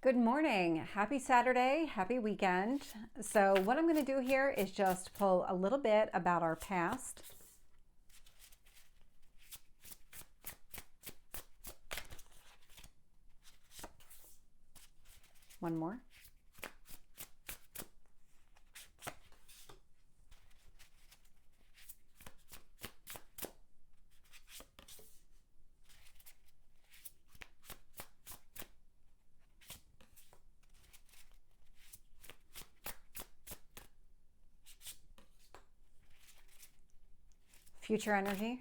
Good morning. Happy Saturday. Happy weekend. So what I'm going to do here is just pull a little bit about our past. One more. Future energy.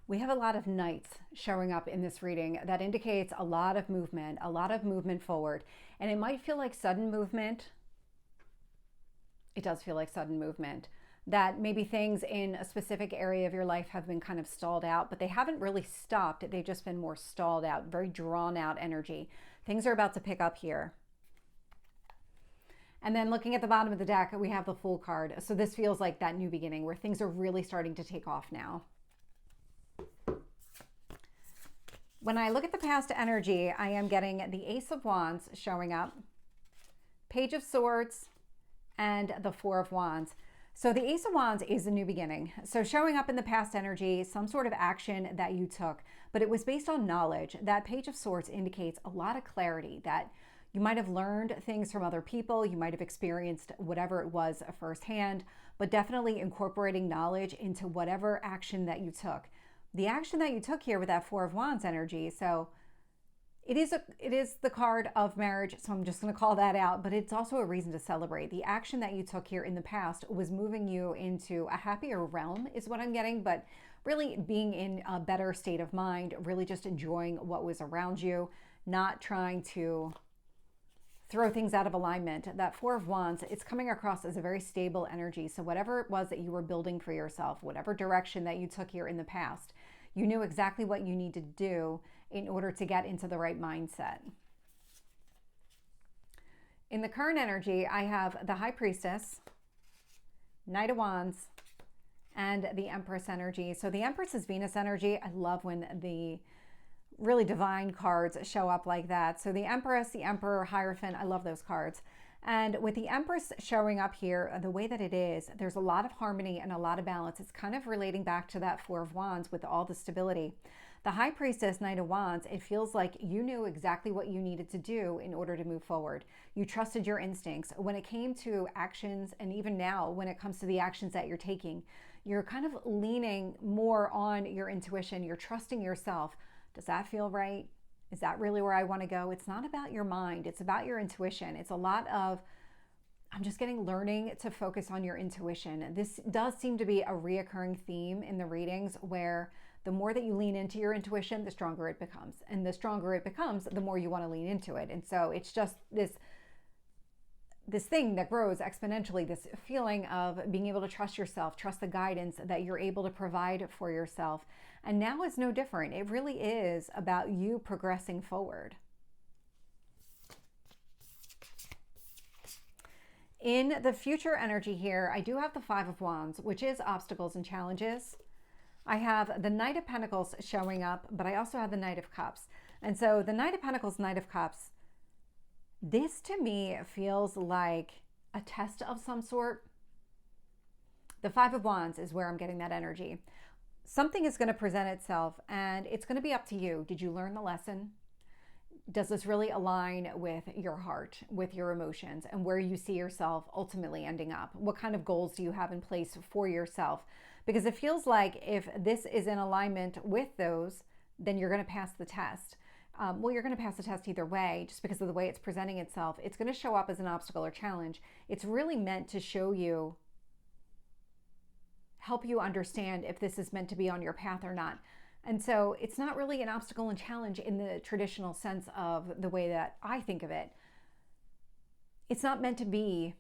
We have a lot of knights showing up in this reading. That indicates a lot of movement forward. And it might feel like sudden movement. It does feel like sudden movement. That maybe things in a specific area of your life have been kind of stalled out, but they haven't really stopped. They've just been more stalled out, very drawn out energy. Things are about to pick up here. And then looking at the bottom of the deck, we have the Fool card. So this feels like that new beginning where things are really starting to take off now. When I look at the past energy, I am getting the Ace of Wands showing up, Page of Swords, and the Four of Wands. So the Ace of Wands is a new beginning. So showing up in the past energy, some sort of action that you took, but it was based on knowledge. That Page of Swords indicates a lot of clarity, that you might have learned things from other people. You might have experienced whatever it was firsthand, but definitely incorporating knowledge into whatever action that you took. The action that you took here with that Four of Wands energy. So it is the card of marriage, so I'm just going to call that out, but it's also a reason to celebrate. The action that you took here in the past was moving you into a happier realm is what I'm getting, but really being in a better state of mind, really just enjoying what was around you, not trying to throw things out of alignment. That Four of Wands, it's coming across as a very stable energy. So whatever it was that you were building for yourself, whatever direction that you took here in the past, you knew exactly what you need to do in order to get into the right mindset. In the current energy, I have the High Priestess, Knight of Wands, and the Empress energy. So the Empress is Venus energy. I love when the really divine cards show up like that. So the Empress, the Emperor, Hierophant, I love those cards. And with the Empress showing up here, the way that it is, there's a lot of harmony and a lot of balance. It's kind of relating back to that Four of Wands with all the stability. The High Priestess, Knight of Wands, it feels like you knew exactly what you needed to do in order to move forward. You trusted your instincts. When it came to actions, and even now when it comes to the actions that you're taking, you're kind of leaning more on your intuition. You're trusting yourself. Does that feel right? Is that really where I want to go? It's not about your mind. It's about your intuition. It's a lot of, I'm just getting learning to focus on your intuition. This does seem to be a reoccurring theme in the readings where the more that you lean into your intuition, the stronger it becomes. And the stronger it becomes, the more you want to lean into it. And so it's just this thing that grows exponentially, this feeling of being able to trust yourself, trust the guidance that you're able to provide for yourself. And now is no different. It really is about you progressing forward. In the future energy here, I do have the Five of Wands, which is obstacles and challenges. I have the Knight of Pentacles showing up, but I also have the Knight of Cups. And so the Knight of Pentacles, Knight of Cups, this to me feels like a test of some sort. The Five of Wands is where I'm getting that energy. Something is going to present itself and it's going to be up to you. Did you learn the lesson? Does this really align with your heart, with your emotions, and where you see yourself ultimately ending up? What kind of goals do you have in place for yourself? Because it feels like if this is in alignment with those, then you're going to pass the test. Well, you're going to pass the test either way, just because of the way it's presenting itself. It's going to show up as an obstacle or challenge. It's really meant to show you, help you understand if this is meant to be on your path or not. And so it's not really an obstacle and challenge in the traditional sense of the way that I think of it. It's not meant to be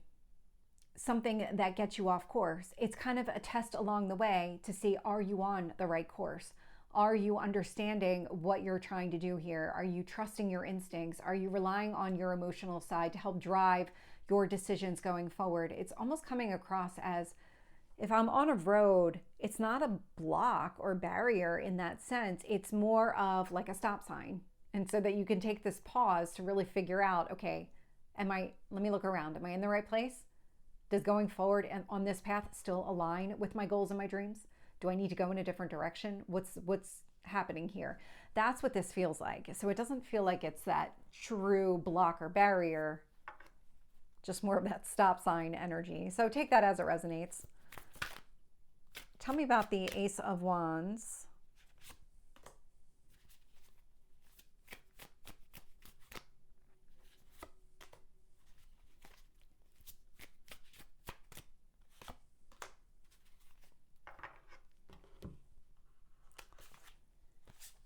something that gets you off course. It's kind of a test along the way to see, are you on the right course? Are you understanding what you're trying to do here? Are you trusting your instincts? Are you relying on your emotional side to help drive your decisions going forward? It's almost coming across as if I'm on a road, it's not a block or barrier in that sense. It's more of like a stop sign. And so that you can take this pause to really figure out, okay, let me look around. Am I in the right place? Does going forward and on this path still align with my goals and my dreams? Do I need to go in a different direction? What's happening here? That's what this feels like. So it doesn't feel like it's that true block or barrier, just more of that stop sign energy. So take that as it resonates. Tell me about the Ace of Wands.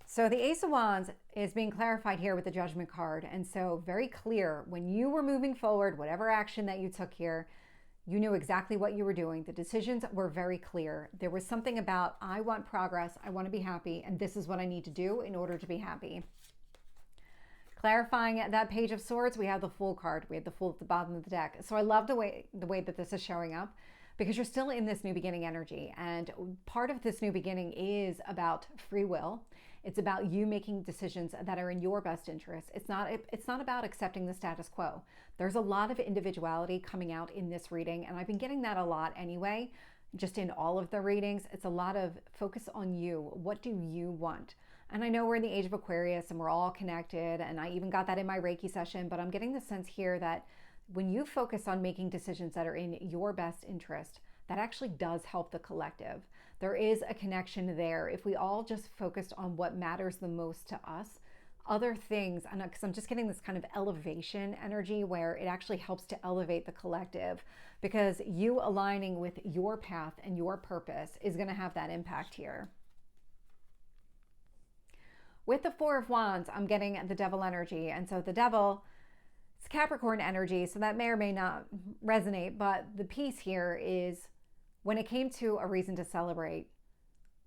So the Ace of Wands is being clarified here with the Judgment card. And so very clear, when you were moving forward, whatever action that you took here, you knew exactly what you were doing. The decisions were very clear. There was something about, I want progress, I want to be happy, and this is what I need to do in order to be happy. Clarifying that Page of Swords, we have the Fool card. We have the Fool at the bottom of the deck. So I love the way that this is showing up, because you're still in this new beginning energy. And part of this new beginning is about free will. It's about you making decisions that are in your best interest. It's not about accepting the status quo. There's a lot of individuality coming out in this reading, and I've been getting that a lot anyway, just in all of the readings. It's a lot of focus on you. What do you want? And I know we're in the age of Aquarius and we're all connected, and I even got that in my Reiki session, but I'm getting the sense here that when you focus on making decisions that are in your best interest, that actually does help the collective. There is a connection there. If we all just focused on what matters the most to us, other things, and because I'm just getting this kind of elevation energy where it actually helps to elevate the collective, because you aligning with your path and your purpose is going to have that impact here. With the Four of Wands, I'm getting the Devil energy. And so the Devil, it's Capricorn energy, so that may or may not resonate, but the piece here is when it came to a reason to celebrate,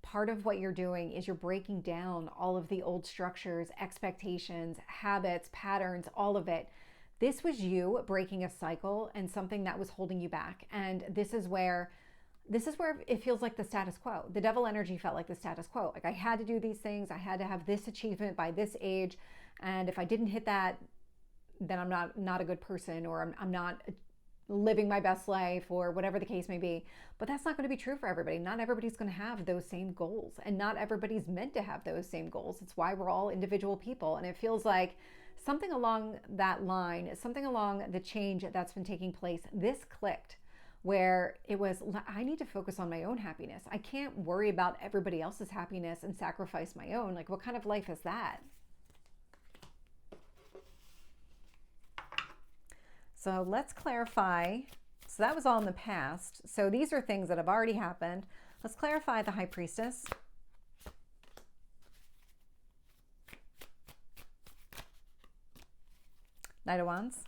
part of what you're doing is you're breaking down all of the old structures, expectations, habits, patterns, all of it. This was you breaking a cycle and something that was holding you back. And this is where it feels like the status quo. The Devil energy felt like the status quo. Like I had to do these things. I had to have this achievement by this age. And if I didn't hit that, then I'm not a good person, or I'm not living my best life, or whatever the case may be. But that's not going to be true for everybody. Not everybody's going to have those same goals, and not everybody's meant to have those same goals. It's why we're all individual people. And it feels like something along that line, something along the change that's been taking place, this clicked, where it was, I need to focus on my own happiness. I can't worry about everybody else's happiness and sacrifice my own. Like, what kind of life is that? So let's clarify. So that was all in the past. So these are things that have already happened. Let's clarify the High Priestess. Knight of Wands.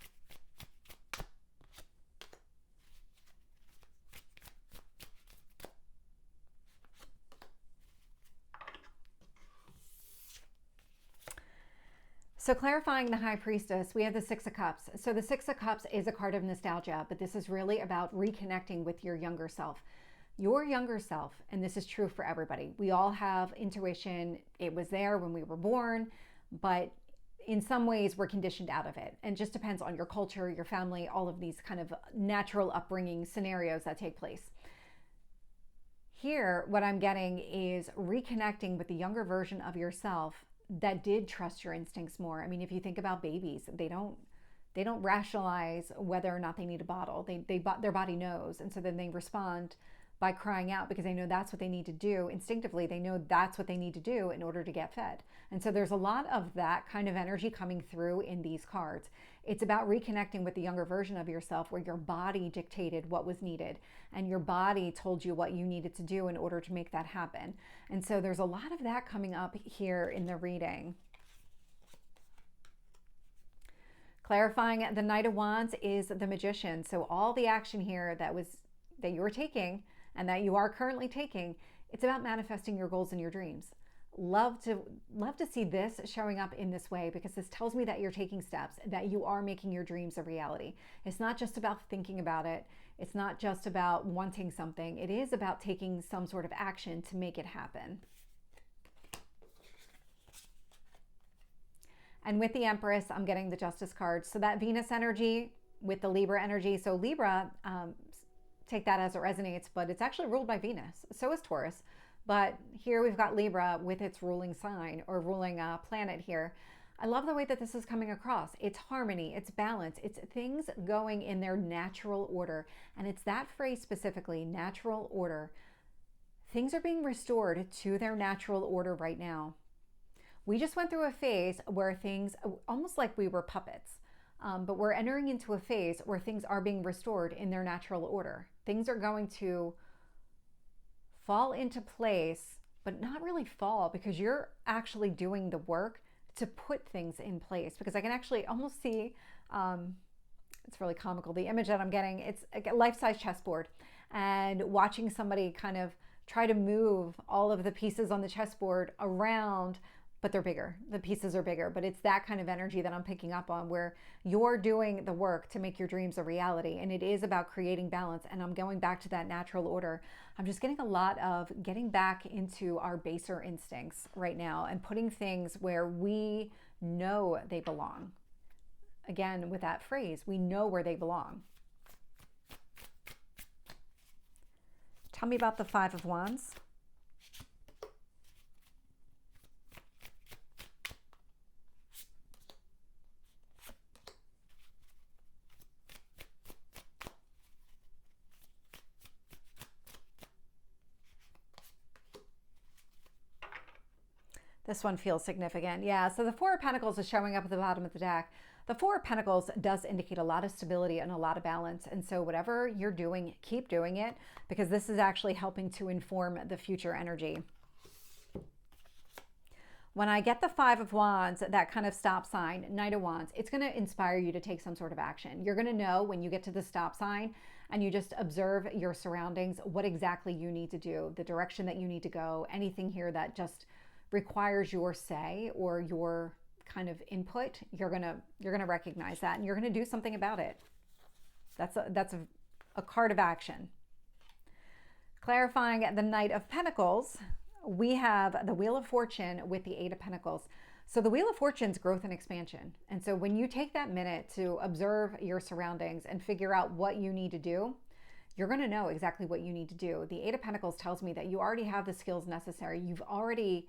So clarifying the High Priestess, we have the Six of Cups. So the Six of Cups is a card of nostalgia, but this is really about reconnecting with your younger self. Your younger self, and this is true for everybody. We all have intuition. It was there when we were born, but in some ways we're conditioned out of it. And just depends on your culture, your family, all of these kind of natural upbringing scenarios that take place. Here, what I'm getting is reconnecting with the younger version of yourself that did trust your instincts more. I mean, if you think about babies, they don't rationalize whether or not they need a bottle. Their body knows, and so then they respond by crying out because they know that's what they need to do. Instinctively, they know that's what they need to do in order to get fed. And so there's a lot of that kind of energy coming through in these cards. It's about reconnecting with the younger version of yourself where your body dictated what was needed and your body told you what you needed to do in order to make that happen. And so there's a lot of that coming up here in the reading. Clarifying the Knight of Wands is the Magician. So all the action here that you were taking and that you are currently taking, it's about manifesting your goals and your dreams. love to see this showing up in this way, because this tells me that you're taking steps, that you are making your dreams a reality. It's not just about thinking about it. It's not just about wanting something. It is about taking some sort of action to make it happen. And with the Empress, I'm getting the Justice card. So that Venus energy with the Libra energy. So Libra, take that as it resonates, but it's actually ruled by Venus. So is Taurus. But here we've got Libra with its ruling sign or ruling planet here. I love the way that this is coming across. It's harmony, it's balance, it's things going in their natural order. And it's that phrase specifically, natural order. Things are being restored to their natural order right now. We just went through a phase where things, almost like we were puppets, but we're entering into a phase where things are being restored in their natural order. Things are going to fall into place, but not really fall, because you're actually doing the work to put things in place. Because I can actually almost see, it's really comical, the image that I'm getting, it's a life-size chessboard, and watching somebody kind of try to move all of the pieces on the chessboard around, but they're bigger. The pieces are bigger, but it's that kind of energy that I'm picking up on, where you're doing the work to make your dreams a reality. And it is about creating balance. And I'm going back to that natural order. I'm just getting a lot of getting back into our baser instincts right now and putting things where we know they belong. Again, with that phrase, we know where they belong. Tell me about the Five of Wands. This one feels significant. Yeah, so the Four of Pentacles is showing up at the bottom of the deck. The Four of Pentacles does indicate a lot of stability and a lot of balance. And so whatever you're doing, keep doing it, because this is actually helping to inform the future energy. When I get the Five of Wands, that kind of stop sign, Knight of Wands, it's going to inspire you to take some sort of action. You're going to know when you get to the stop sign and you just observe your surroundings, what exactly you need to do, the direction that you need to go, anything here that just requires your say or your kind of input, you're gonna recognize that, and you're gonna do something about it. That's a card of action. Clarifying the Knight of Pentacles, we have the Wheel of Fortune with the Eight of Pentacles. So the Wheel of Fortune's growth and expansion. And so when you take that minute to observe your surroundings and figure out what you need to do, you're going to know exactly what you need to do. The Eight of Pentacles tells me that you already have the skills necessary. You've already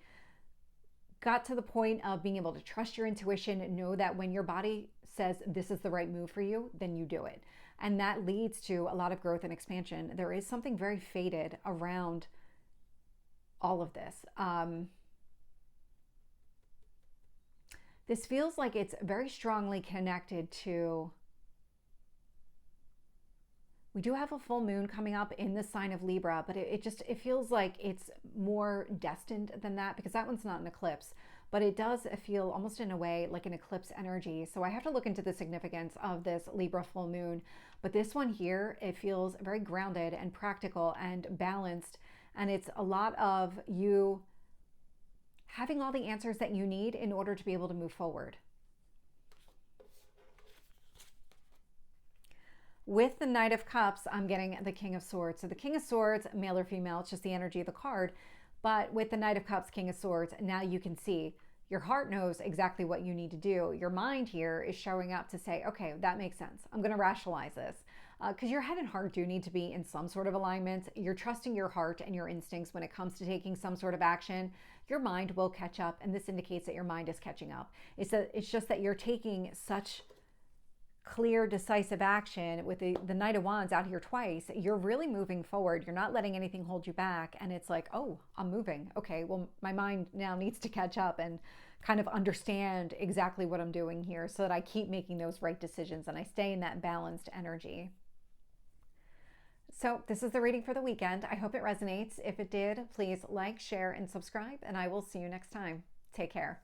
got to the point of being able to trust your intuition, know that when your body says this is the right move for you, then you do it. And that leads to a lot of growth and expansion. There is something very fated around all of this. This feels like it's very strongly connected to, we do have a full moon coming up in the sign of Libra, but it feels like it's more destined than that, because that one's not an eclipse, but it does feel almost in a way like an eclipse energy. So I have to look into the significance of this Libra full moon. But this one here, it feels very grounded and practical and balanced. And it's a lot of you having all the answers that you need in order to be able to move forward. With the Knight of Cups, I'm getting the King of Swords. So the King of Swords, male or female, it's just the energy of the card. But with the Knight of Cups, King of Swords, now you can see your heart knows exactly what you need to do. Your mind here is showing up to say, okay, that makes sense. I'm going to rationalize this. Because your head and heart do need to be in some sort of alignment. You're trusting your heart and your instincts when it comes to taking some sort of action. Your mind will catch up, and this indicates that your mind is catching up. It's just that you're taking such clear, decisive action with the Knight of Wands out here twice. You're really moving forward. You're not letting anything hold you back. And it's like, oh, I'm moving. Okay, well, my mind now needs to catch up and kind of understand exactly what I'm doing here so that I keep making those right decisions and I stay in that balanced energy. So this is the reading for the weekend. I hope it resonates. If it did, please like, share, and subscribe, and I will see you next time. Take care.